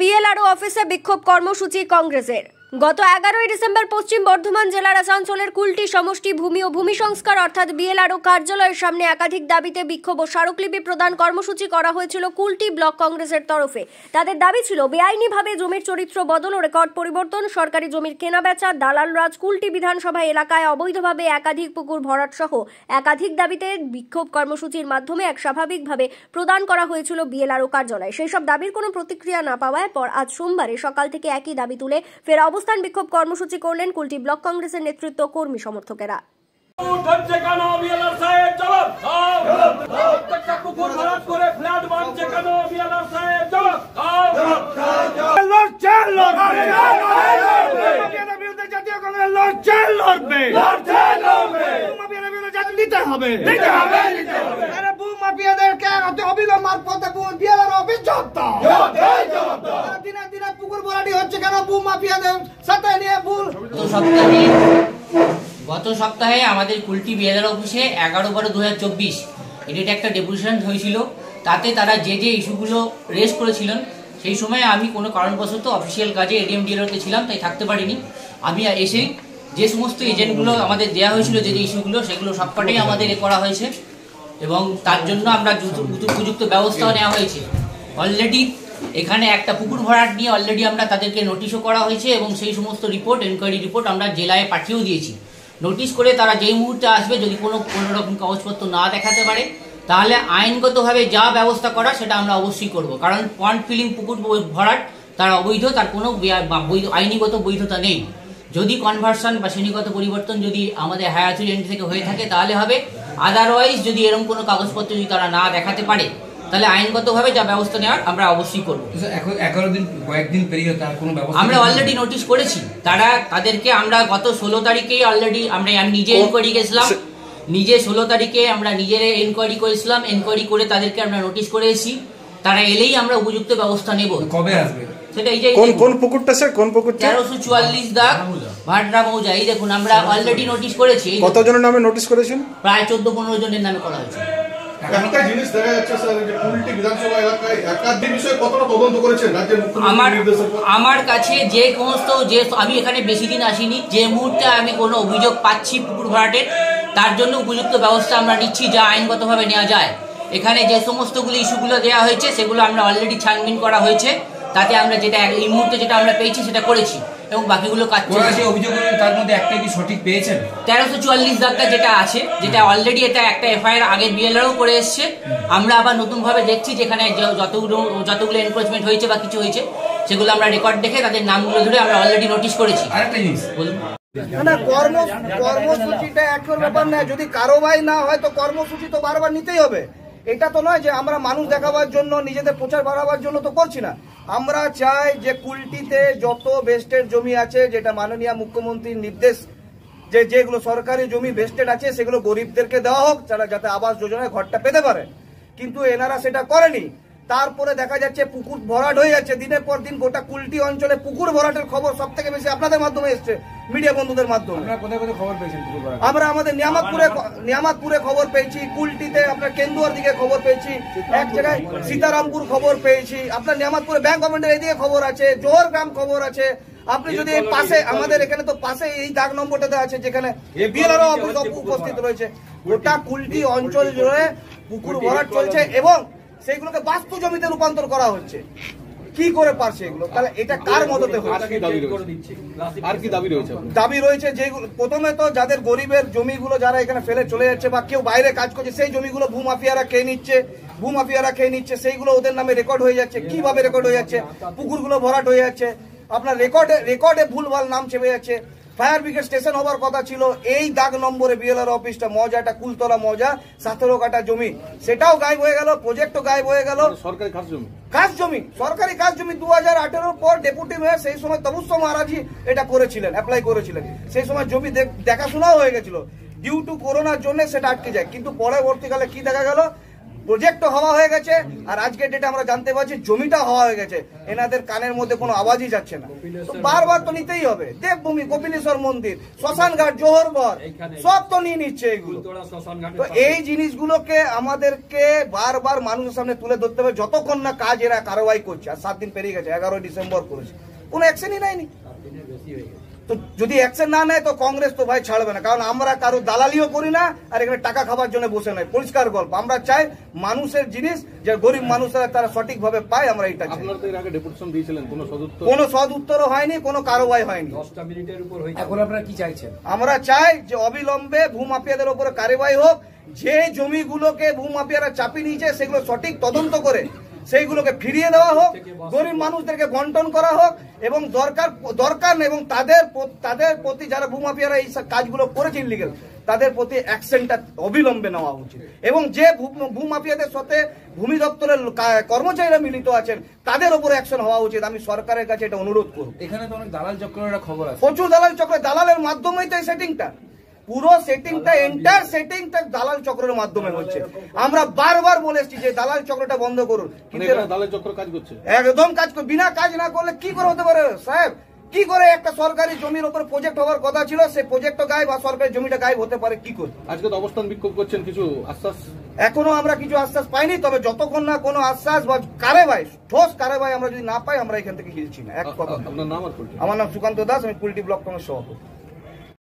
BLRO অফিসে বিক্ষোভ কর্মসূচি কংগ্রেসের। গত 11ই ডিসেম্বর পশ্চিম বর্ধমান জেলার আসানসোলের কুলটি সমষ্টি ভূমি ও ভূমি সংস্কার অর্থাৎ বিএলআরও কার্যালয়ের সামনে একাধিক দাবিতে বিক্ষোভ ও স্মারকলিপি প্রদান কর্মসূচি করা হয়েছিল কুলটি ব্লক কংগ্রেসের তরফে। তাদের দাবি ছিল বেআইনিভাবে জমির চরিত্র বদল ও রেকর্ড পরিবর্তন, সরকারি জমির কেনাবেচা, দালাল রাজ, কুলটি বিধানসভা এলাকায় অবৈধভাবে একাধিক পুকুর ভরাট সহ একাধিক দাবিতে বিক্ষোভ কর্মসূচির মাধ্যমে এক স্বাভাবিকভাবে প্রদান করা হয়েছিল বিএলআরও কার্যালয়ে। সেই সব দাবির কোনো প্রতিক্রিয়া না পাওয়ায় পর আজ সোমবারে সকাল থেকে একই দাবি তুলে ফের অবস্থান বিক্ষোভ কর্মসূচি করলেন কুলটি ব্লক কংগ্রেসের নেতৃত্ব কর্মী সমর্থকেরা। গত সপ্তাহে আমাদের কুলটি বিএলআরও অফিসে 11/12/2024 এটা একটা ডেপুটেশন হয়েছিল। তাতে তারা যে ইস্যুগুলো রেজ করেছিলেন সেই সময় আমি কোনো কারণবশত অফিসিয়াল কাজে এডিএম ডিএলআরতে ছিলাম, তাই থাকতে পারিনি। আমি এসে যে সমস্ত এজেন্টগুলো আমাদের দেওয়া হয়েছিল যে ইস্যুগুলো সেগুলো সবকটাই আমাদের করা হয়েছে এবং তার জন্য আমরা উপযুক্ত ব্যবস্থা নেওয়া হয়েছে। অলরেডি এখানে একটা পুকুর ভরাট নিয়ে অলরেডি আমরা তাদেরকে নোটিশও করা হয়েছে এবং সেই সমস্ত রিপোর্ট এনকোয়ারি রিপোর্ট আমরা জেলায় পাঠিয়েও দিয়েছি। নোটিশ করে তারা যেই মুহূর্তে আসবে যদি কোনো রকম কাগজপত্র না দেখাতে পারে তাহলে আইনগতভাবে যা ব্যবস্থা করা সেটা আমরা অবশ্যই করব। কারণ পন্ড ফিলিং পুকুর ভরাট তার অবৈধ, তার কোনো আইনিগত বৈধতা নেই। যদি কনভার্সন বা শ্রেণীগত পরিবর্তন যদি আমাদের হায়ার অথরিটি থেকে হয়ে থাকে তাহলে হবে, আদারওয়াইজ যদি এরকম কোনো কাগজপত্র যদি তারা না দেখাতে পারে তাহলে আইনগতভাবে যা ব্যবস্থা নেওয়ার আমরা অবশ্যই করবো। কয়েকদিন পেরিয়ে তার কোনো ব্যবস্থা আমরা অলরেডি নোটিশ করেছি। তাদেরকে আমরা গত 16 তারিখেই অলরেডি আমি নিজে এনকোয়ারি গেছিলাম, নিজে 16 তারিখে আমরা নিজের এনকোয়ারি করেছিলাম। এনকোয়ারি করে তাদেরকে আমরা নোটিশ করে এসেছি, তারা এলেই আমরা উপযুক্ত ব্যবস্থা নেব। কবে আসবে সেটা এই যে কোন পুকুরটা স্যার, কোন পুকুরটা? 1344 দাগ ভাটরা মৌজা। এই দেখুন আমরা অলরেডি নোটিশ করেছি। কতজনের নামে নোটিশ করেছেন? প্রায় 14-15 জনের নামে করা হয়েছে। একটা জিনিস দেখা যাচ্ছে স্যার, যে কুলটি বিধানসভা এলাকায় একাধিক বিষয়ে কতটা তদন্ত করেছেন রাজ্যের মুখ্যমন্ত্রী? আমার কাছে যে সমস্ত আমি এখানে বেশি দিন আসিনি, যে মুহূর্তে আমি কোনো অভিযোগ পাচ্ছি পুকুর ভরাটের তার জন্য উপযুক্ত ব্যবস্থা আমরা নিচ্ছি যা আইনগতভাবে নেওয়া যায়। এখানে যে সমস্তগুলো ইস্যুগুলো দেওয়া হয়েছে সেগুলো আমরা অলরেডি ছানবিন করা হয়েছে। তাতে আমরা যেটা এই মুহূর্তে যেটা আমরা পেয়েছি সেটা করেছি এবং বাকিগুলো কাজ চলছে। অভিযোগ তার মধ্যে একটা কি সঠিক পেয়েছেন? 1344 দাগটা যেটা আছে, যেটা অলরেডি এটা একটা এফআইআর আগে বিএলআরও করে এসছে। আমরা আবার নতুনভাবে দেখছি যেখানে যতগুলো এনক্রোচমেন্ট হয়েছে বা কিছু হয়েছে সেগুলো আমরা রেকর্ড দেখে তাদের নামগুলো ধরে আমরা অলরেডি নোটিশ করেছি। আরেকটা জিনিস বলুন। কর্মসূচিটা একটার ব্যাপার না, যদি কারোবাই না হয় তো কর্মসূচি তো বারবার নিতেই হবে। এটা তো নয় যে আমরা মানুষ দেখাবার জন্য নিজেদের প্রচার বাড়াবার জন্য তো করছি না। আমরা চাই যে কুলটিতে যত বেস্টেড জমি আছে, যেটা মাননীয় মুখ্যমন্ত্রীর নির্দেশ, যেগুলো সরকারি জমি বেস্টেড আছে সেগুলো গরিবদেরকে দেওয়া হোক, তারা যাতে আবাস যোজনায় ঘরটা পেতে পারে। কিন্তু এনারা সেটা করেনি। তারপরে দেখা যাচ্ছে পুকুর ভরাট হয়ে যাচ্ছে দিনের পর দিন। গোটা কুলটি অঞ্চলে পুকুর ভরাটের খবর সব থেকে বেশি আপনাদের মাধ্যমে এসছে, মিডিয়া বন্ধুদের মাধ্যমে। আমরা আমাদের নিয়ামতপুরে খবর পেয়েছি, কুলটিতে আপনার কেন্দুয়ার দিকে খবর পেয়েছি, এক জায়গায় সীতারামপুর খবর পেয়েছি, আপনার নিয়ামতপুরে ব্যাংক গভর্নমেন্টের এইদিকে খবর আছে, জোহর গ্রাম খবর আছে। আপনি যদি এই পাশে আমাদের এখানে তো পাশে এই দাগ নম্বরটাতে আছে যেখানে বিএলআরও অফিস উপস্থিত রয়েছে। গোটা কুলটি অঞ্চল জুড়ে পুকুর ভরাট চলছে এবং সেইগুলোকে বাস্তু জমিতে রূপান্তর করা হচ্ছে। কি করে পারছে এগুলো? তাহলে এটা কার মদতে হচ্ছে? আর কি দাবি রয়েছে? দাবি রয়েছে যেগুলো প্রথমে তো যাদের গরিবের জমিগুলো যারা এখানে ফেলে চলে যাচ্ছে বা কেউ বাইরে কাজ করছে সেই জমিগুলো ভূমাফিয়ারা খেয়ে নিচ্ছে, সেইগুলো ওদের নামে রেকর্ড হয়ে যাচ্ছে। কিভাবে রেকর্ড হয়ে যাচ্ছে? পুকুরগুলো ভরাট হয়ে যাচ্ছে, আপনার রেকর্ডে ভুলভাল নাম চেপে যাচ্ছে। ফায়ার ব্রিগেড স্টেশন হবার কথা ছিল, এই দাগ নম্বরে বিএলআরও অফিসটা মৌজাটা কুলতলা মৌজা 17 কাঠা জমি, সেটাও গায়েব হয়ে গেল, প্রজেক্টও গায়েব হয়ে গেল। সরকারি সরকারি খাস জমি 2018 পর ডেপুটি মেয়র সেই সময় তবুস্য মহারাজি এটা করেছিলেন, অ্যাপ্লাই করেছিলেন। সেই সময় জমি দেখাশোনাও হয়ে গেছিল, ডিউ টু করোনার জন্য সেটা আটকে যায়। কিন্তু পরবর্তীকালে কি দেখা গেল, প্রজেক্টও হওয়া হয়ে গেছে, আর আজকের ডেটে আমরা জানতে পারছি জমিটা হওয়া হয়ে গেছে। এনাদের কানের মধ্যে কোনো আওয়াজই যাচ্ছে না। তো বারবার তো নিতেই হবে। দেবভূমি, কপিলেশ্বর মন্দির, শ্মশানঘাট, জোহরগড় সব তো নিয়ে নিচ্ছে এগুলো। তো এই জিনিসগুলোকে আমাদেরকে বারবার মানুষের সামনে তুলে ধরতে হবে যতক্ষণ না কাজ এরা কারবাই করছে। আর 7 দিন পেরিয়ে গেছে, 11 ডিসেম্বর করেছে, কোনো অ্যাকশনই নেয়নি। তো যদি অ্যাকশন না নেয় তো কংগ্রেস তো ভাই ছাড়বে না, কারণ আমরা কারো দালালিও করি না আর এখানে টাকা খাবার জন্য বসে নাই। পরিষ্কার গল্প, আমরা চাই মানুষের জিনিস যে গরিব মানুষরা তারা সঠিকভাবে পায়, আমরা এটা চাই। আপনারা তো এর আগে ডেপুটেশন দিয়েছিলেন, কোনো সদ উত্তরও হয়নি, কোনো কারবাই হয়নি। এখন আপনারা কি চাইছেন? আমরা চাই যে অবিলম্বে ভূমাফিয়াদের উপরে কারবাই হোক। যে জমিগুলোকে ভূমাফিয়ারা চাপিয়ে নিয়েছে সেগুলো সঠিক তদন্ত করে সেইগুলোকে ফিরিয়ে দেওয়া হোক, গরিব মানুষদেরকে বন্টন করা হোক, এবং দরকার নেই এবং তাদের প্রতি যারা ভূমাফিয়ারা এই কাজগুলো করেছে ইলিগাল, তাদের প্রতি অ্যাকশনটা অবিলম্বে নেওয়া উচিত। এবং যে ভূমাফিয়াদের সাথে ভূমি দপ্তরের কর্মচারীরা মিলিত আছেন তাদের উপরে অ্যাকশন হওয়া উচিত। আমি সরকারের কাছে এটা অনুরোধ করব। এখানে তো অনেক দালাল চক্রের খবর আছে, প্রচুর দালাল চক্র, দালালের মাধ্যমেই তো এই সেটিংটা, পুরো সেটিংটা এন্টায়ার সেটিংটা দালাল চক্রের মাধ্যমে হচ্ছে। আমরা বারবার বলে এসেছি যে দালাল চক্রটা বন্ধ করুন, কিন্তু দালাল চক্র কাজ করছে একদম কাজ করে। বিনা কাজ না করলে কি করে হতে পারে সাহেব? কি করে একটা সরকারি জমির উপর প্রজেক্ট হওয়ার কথা ছিল সেই প্রজেক্টটা গায়েব বা সরকারি জমিটা গায়েব হতে পারে কি করে? আজকে তো অবস্থান বিক্ষোভ করছেন, কিছু আশ্বাস? এখনো আমরা কিছু আশ্বাস পাইনি, তবে যতক্ষণ না কোনো আশ্বাস বা কারবাই, ঠোস কারবাই আমরা যদি না পাই আমরা এখান থেকে গিয়েছি না। এক কথা। আপনার নাম আর পরিচয়? আমার নাম সুকান্ত দাস, আমি কুলটি ব্লক কংগ্রেস সভাপতি।